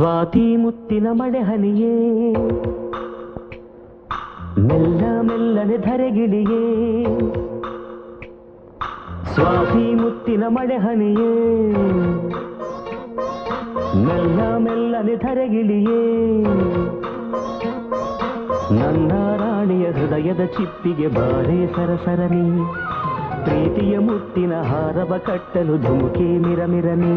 ಸ್ವಾತಿ ಮುತ್ತಿನ ಮಳೆ ಹನಿಯೇ ಮೆಲ್ಲ ಮೆಲ್ಲನೆ ಧರೆಗಿಳಿಯೇ ಸ್ವಾತಿ ಮುತ್ತಿನ ಮಳೆ ಹನಿಯೇ ಮೆಲ್ಲ ಮೆಲ್ಲನೆ ಧರೆಗಿಳಿಯೇ ನನ್ನ ರಾಣಿಯ ಹೃದಯದ ಚಿಪ್ಪಿಗೆ ಬಾರೇ ಸರಸರನಿ ಪ್ರೀತಿಯ ಮುತ್ತಿನ ಹಾರವ ಕಟ್ಟಲು ಧುಮುಕಿ ಮಿರಮಿರನಿ